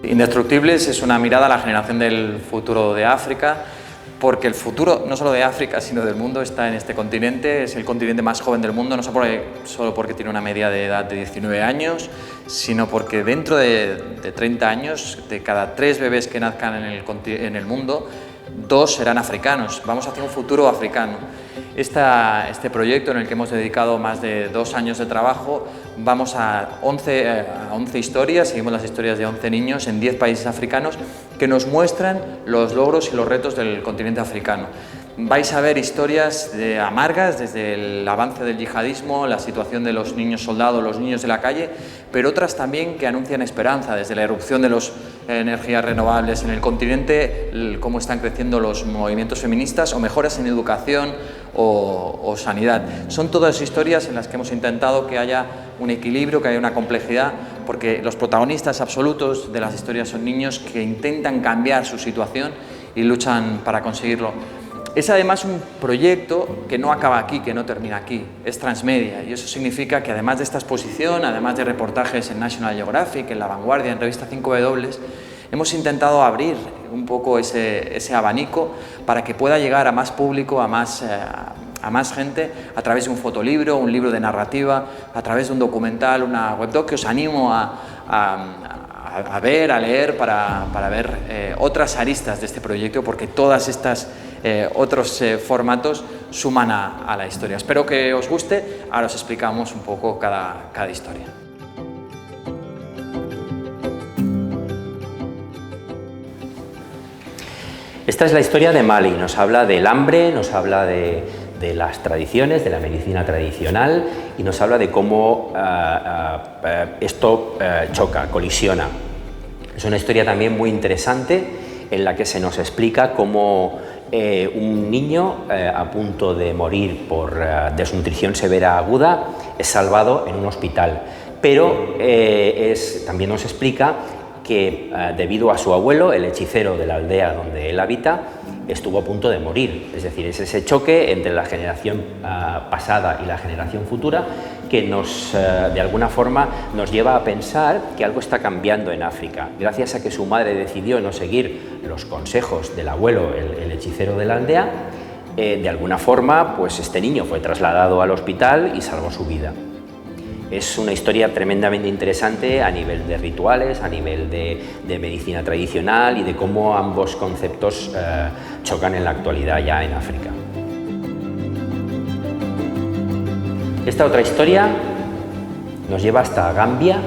Indestructibles es una mirada a la generación del futuro de África, porque el futuro no solo de África sino del mundo está en este continente. Es el continente más joven del mundo, no solo porque tiene una media de edad de 19 años, sino porque dentro de 30 años, de cada 3 bebés que nazcan en el mundo, 2 serán africanos. Vamos hacia un futuro africano. Este proyecto, en el que hemos dedicado más de 2 años de trabajo, vamos a 11 historias, seguimos las historias de 11 niños en 10 países africanos que nos muestran los logros y los retos del continente africano. Vais a ver historias amargas, desde el avance del yihadismo, la situación de los niños soldados, los niños de la calle, pero otras también que anuncian esperanza, desde la erupción de las energías renovables en el continente, cómo están creciendo los movimientos feministas o mejoras en educación o sanidad. Son todas historias en las que hemos intentado que haya un equilibrio, que haya una complejidad, porque los protagonistas absolutos de las historias son niños que intentan cambiar su situación y luchan para conseguirlo. Es además un proyecto que no acaba aquí, que no termina aquí, es transmedia, y eso significa que además de esta exposición, además de reportajes en National Geographic, en La Vanguardia, en Revista 5W, hemos intentado abrir un poco ese abanico para que pueda llegar a más público, a más gente, a través de un fotolibro, un libro de narrativa, a través de un documental, una webdoc, que os animo a ver, a leer, para ver otras aristas de este proyecto, porque todas estas otros formatos suman a la historia. Espero que os guste. Ahora os explicamos un poco cada historia. Esta es la historia de Mali. Nos habla del hambre, nos habla de las tradiciones, de la medicina tradicional, y nos habla de cómo esto choca, colisiona. Es una historia también muy interesante, en la que se nos explica cómo un niño a punto de morir por desnutrición severa aguda es salvado en un hospital, pero también nos explica que debido a su abuelo, el hechicero de la aldea donde él habita, estuvo a punto de morir. Es decir, es ese choque entre la generación pasada y la generación futura que de alguna forma nos lleva a pensar que algo está cambiando en África. Gracias a que su madre decidió no seguir los consejos del abuelo, el hechicero de la aldea, de alguna forma, pues este niño fue trasladado al hospital y salvó su vida. Es una historia tremendamente interesante a nivel de rituales, a nivel de medicina tradicional y de cómo ambos conceptos chocan en la actualidad ya en África. Esta otra historia nos lleva hasta Gambia.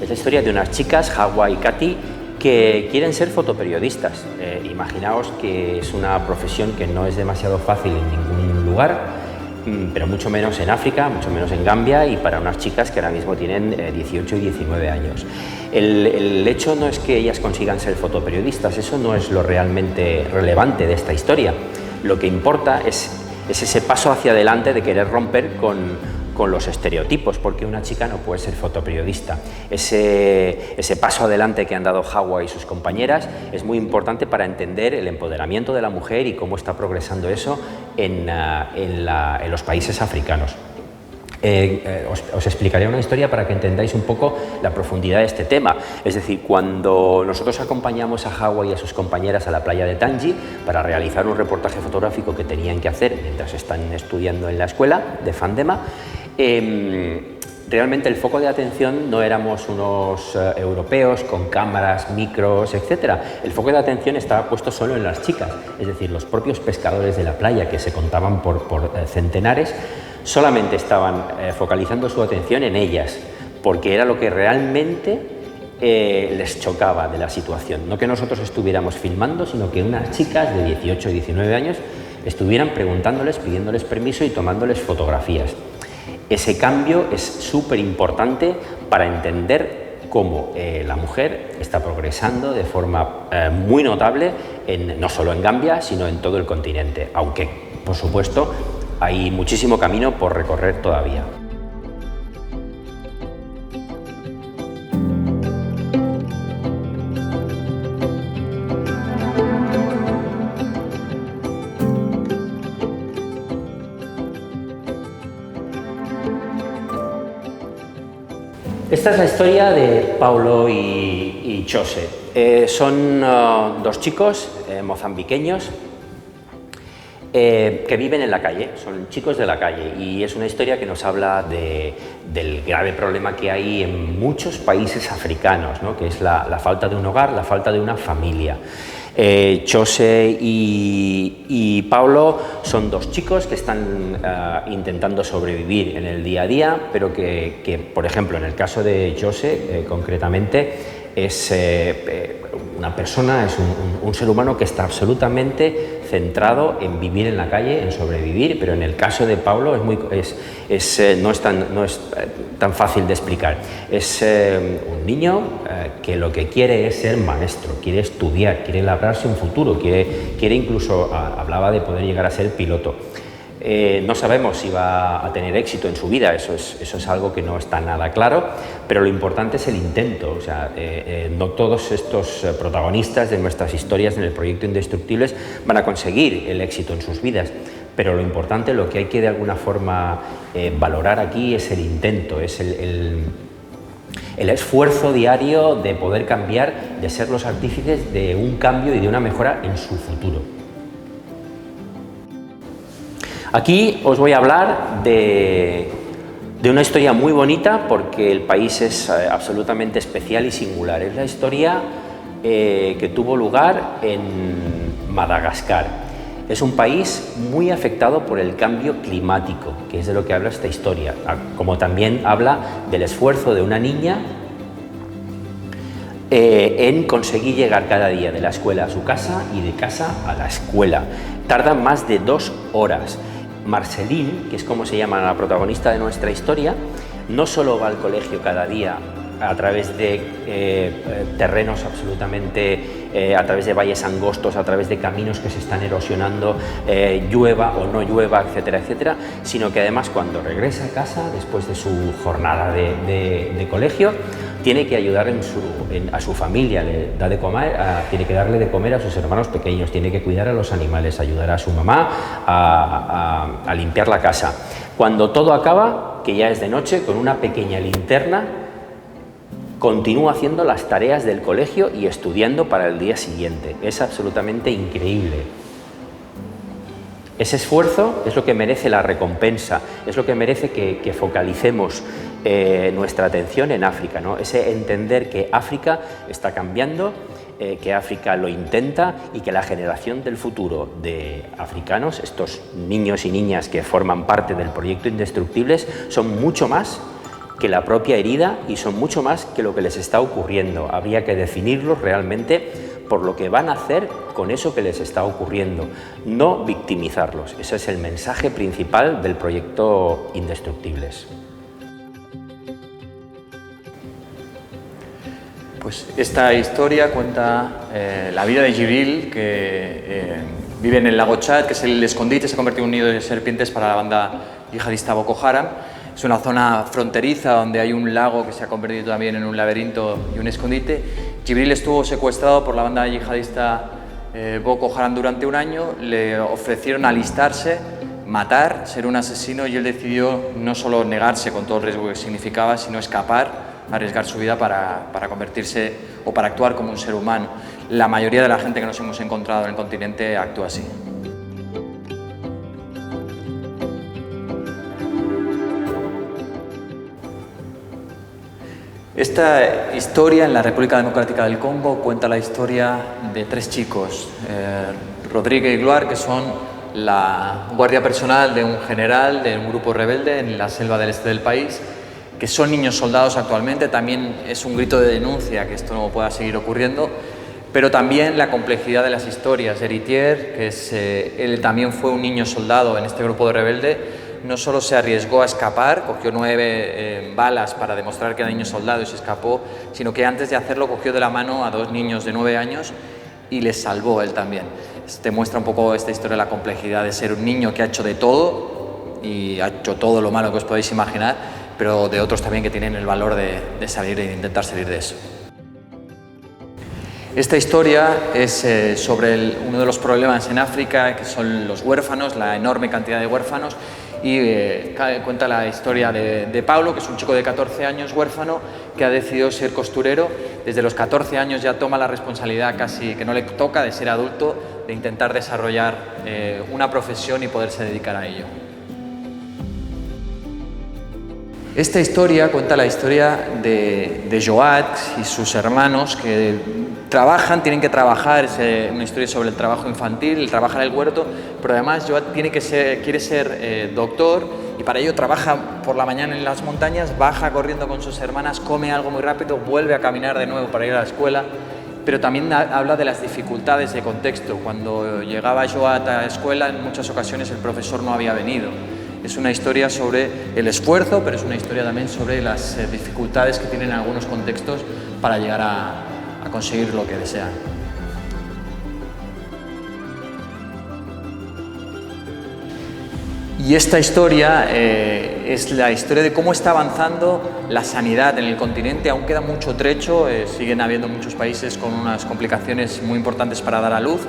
Es la historia de unas chicas, Hawa y Kati, que quieren ser fotoperiodistas. Imaginaos que es una profesión que no es demasiado fácil en ningún lugar, pero mucho menos en África, mucho menos en Gambia, y para unas chicas que ahora mismo tienen 18 y 19 años. El hecho no es que ellas consigan ser fotoperiodistas, eso no es lo realmente relevante de esta historia. Lo que importa es ese paso hacia adelante de querer romper con los estereotipos, porque una chica no puede ser fotoperiodista. Ese paso adelante que han dado Hawa y sus compañeras es muy importante para entender el empoderamiento de la mujer y cómo está progresando eso en los países africanos. Os explicaré una historia para que entendáis un poco la profundidad de este tema. Es decir, cuando nosotros acompañamos a Hawa y a sus compañeras a la playa de Tangi para realizar un reportaje fotográfico que tenían que hacer mientras están estudiando en la escuela de Fandema, realmente el foco de atención no éramos unos europeos con cámaras, micros, etc. El foco de atención estaba puesto solo en las chicas, es decir, los propios pescadores de la playa, que se contaban por centenares, solamente estaban focalizando su atención en ellas, porque era lo que realmente les chocaba de la situación. No que nosotros estuviéramos filmando, sino que unas chicas de 18 y 19 años estuvieran preguntándoles, pidiéndoles permiso y tomándoles fotografías. Ese cambio es súper importante para entender cómo la mujer está progresando de forma muy notable, no solo en Gambia, sino en todo el continente, aunque, por supuesto, hay muchísimo camino por recorrer todavía. Esta es la historia de Paulo y Chose. Son dos chicos mozambiqueños que viven en la calle, son chicos de la calle, y es una historia que nos habla del grave problema que hay en muchos países africanos, ¿no? Que es la falta de un hogar, la falta de una familia. Chose y Paulo son dos chicos que están intentando sobrevivir en el día a día, pero que por ejemplo, en el caso de Chose, concretamente, es una persona, es un ser humano que está absolutamente centrado en vivir en la calle, en sobrevivir, pero en el caso de Paulo no es tan fácil de explicar. Es un niño que lo que quiere es ser maestro, quiere estudiar, quiere labrarse un futuro, quiere incluso, hablaba de poder llegar a ser piloto. No sabemos si va a tener éxito en su vida, eso es algo que no está nada claro, pero lo importante es el intento. O sea, no todos estos protagonistas de nuestras historias en el proyecto Indestructibles van a conseguir el éxito en sus vidas, pero lo importante, lo que hay que de alguna forma valorar aquí es el intento, es el esfuerzo diario de poder cambiar, de ser los artífices de un cambio y de una mejora en su futuro. Aquí os voy a hablar de una historia muy bonita porque el país es absolutamente especial y singular. Es la historia que tuvo lugar en Madagascar. Es un país muy afectado por el cambio climático, que es de lo que habla esta historia, como también habla del esfuerzo de una niña en conseguir llegar cada día de la escuela a su casa y de casa a la escuela. Tardan más de 2 horas. Marceline, que es como se llama la protagonista de nuestra historia, no solo va al colegio cada día a través de terrenos absolutamente, a través de valles angostos, a través de caminos que se están erosionando, llueva o no llueva, etcétera, etcétera, sino que además cuando regresa a casa, después de su jornada de colegio, tiene que ayudar a su familia, le da de comer, tiene que darle de comer a sus hermanos pequeños, tiene que cuidar a los animales, ayudar a su mamá a limpiar la casa. Cuando todo acaba, que ya es de noche, con una pequeña linterna, continúa haciendo las tareas del colegio y estudiando para el día siguiente. Es absolutamente increíble. Ese esfuerzo es lo que merece la recompensa, es lo que merece que focalicemos nuestra atención en África, ¿no? Ese entender que África está cambiando, que África lo intenta y que la generación del futuro de africanos, estos niños y niñas que forman parte del proyecto Indestructibles, son mucho más que la propia herida y son mucho más que lo que les está ocurriendo. Habría que definirlos realmente por lo que van a hacer con eso que les está ocurriendo, no victimizarlos. Ese es el mensaje principal del proyecto Indestructibles. Pues esta historia cuenta la vida de Jibril, que vive en el lago Chad, que es el escondite, se ha convertido en un nido de serpientes para la banda yihadista Boko Haram. Es una zona fronteriza donde hay un lago que se ha convertido también en un laberinto y un escondite. Jibril estuvo secuestrado por la banda yihadista Boko Haram durante un año, le ofrecieron alistarse, matar, ser un asesino, y él decidió no solo negarse con todo el riesgo que significaba, sino escapar, arriesgar su vida para convertirse o para actuar como un ser humano. La mayoría de la gente que nos hemos encontrado en el continente actúa así. Esta historia en la República Democrática del Congo cuenta la historia de 3 chicos, Rodrigue y Gloire, que son la guardia personal de un general de un grupo rebelde en la selva del este del país, que son niños soldados actualmente. También es un grito de denuncia que esto no pueda seguir ocurriendo, pero también la complejidad de las historias. Héritier, que él también fue un niño soldado en este grupo de rebelde, no solo se arriesgó a escapar, cogió 9 balas para demostrar que era niño soldado y se escapó, sino que antes de hacerlo cogió de la mano a 2 niños de 9 años y les salvó él también. Te muestra un poco esta historia, la complejidad de ser un niño que ha hecho de todo y ha hecho todo lo malo que os podéis imaginar, pero de otros también que tienen el valor de salir e intentar salir de eso. Esta historia es sobre uno de los problemas en África, que son los huérfanos, la enorme cantidad de huérfanos, y cuenta la historia de Paulo, que es un chico de 14 años huérfano, que ha decidido ser costurero. Desde los 14 años ya toma la responsabilidad casi que no le toca de ser adulto, de intentar desarrollar una profesión y poderse dedicar a ello. Esta historia cuenta la historia de Joat y sus hermanos que tienen que trabajar, es una historia sobre el trabajo infantil, el trabajar en el huerto, pero además Joat quiere ser doctor y para ello trabaja por la mañana en las montañas, baja corriendo con sus hermanas, come algo muy rápido, vuelve a caminar de nuevo para ir a la escuela, pero también habla de las dificultades de contexto. Cuando llegaba Joat a la escuela, en muchas ocasiones el profesor no había venido. Es una historia sobre el esfuerzo, pero es una historia también sobre las dificultades que tienen en algunos contextos para llegar a conseguir lo que desean. Y esta historia es la historia de cómo está avanzando la sanidad en el continente. Aún queda mucho trecho, siguen habiendo muchos países con unas complicaciones muy importantes para dar a luz,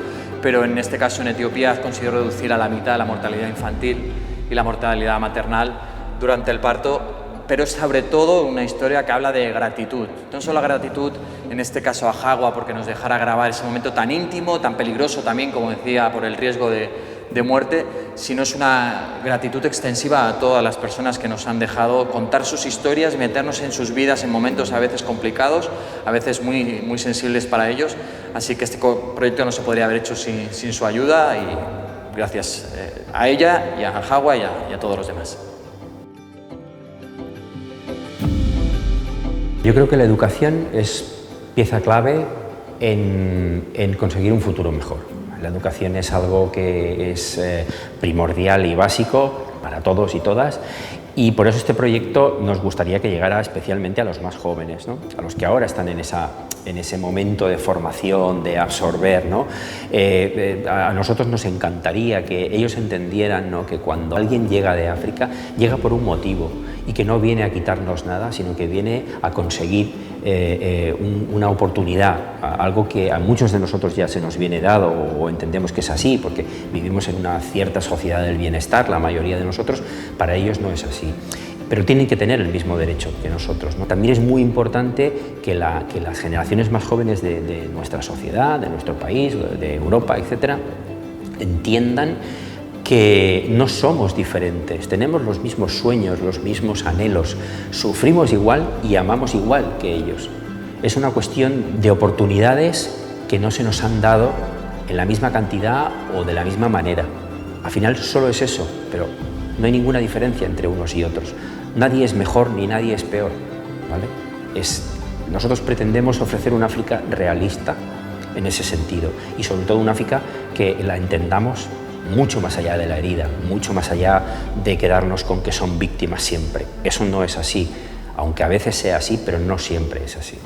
pero en este caso en Etiopía ha conseguido reducir a la mitad la mortalidad infantil y la mortalidad maternal durante el parto, pero es sobre todo una historia que habla de gratitud. No solo la gratitud, en este caso a Hawa, porque nos dejara grabar ese momento tan íntimo, tan peligroso también, como decía, por el riesgo de muerte, sino es una gratitud extensiva a todas las personas que nos han dejado contar sus historias, meternos en sus vidas en momentos a veces complicados, a veces muy, muy sensibles para ellos. Así que este proyecto no se podría haber hecho sin su ayuda y gracias a ella y a Hawa y a todos los demás. Yo creo que la educación es pieza clave en conseguir un futuro mejor. La educación es algo que es primordial y básico para todos y todas, y por eso este proyecto nos gustaría que llegara especialmente a los más jóvenes, ¿no? A los que ahora están en ese momento de formación, de absorber, ¿no? A nosotros nos encantaría que ellos entendieran, ¿no?, que cuando alguien llega de África, llega por un motivo y que no viene a quitarnos nada, sino que viene a conseguir una oportunidad, algo que a muchos de nosotros ya se nos viene dado o entendemos que es así, porque vivimos en una cierta sociedad del bienestar, la mayoría de nosotros. Para ellos no es así, pero tienen que tener el mismo derecho que nosotros, ¿no? También es muy importante que las generaciones más jóvenes de nuestra sociedad, de nuestro país, de Europa, etcétera, entiendan que no somos diferentes, tenemos los mismos sueños, los mismos anhelos, sufrimos igual y amamos igual que ellos. Es una cuestión de oportunidades que no se nos han dado en la misma cantidad o de la misma manera. Al final solo es eso, pero no hay ninguna diferencia entre unos y otros. Nadie es mejor ni nadie es peor, ¿vale? Nosotros pretendemos ofrecer una África realista en ese sentido y sobre todo una África que la entendamos mucho más allá de la herida, mucho más allá de quedarnos con que son víctimas siempre. Eso no es así, aunque a veces sea así, pero no siempre es así.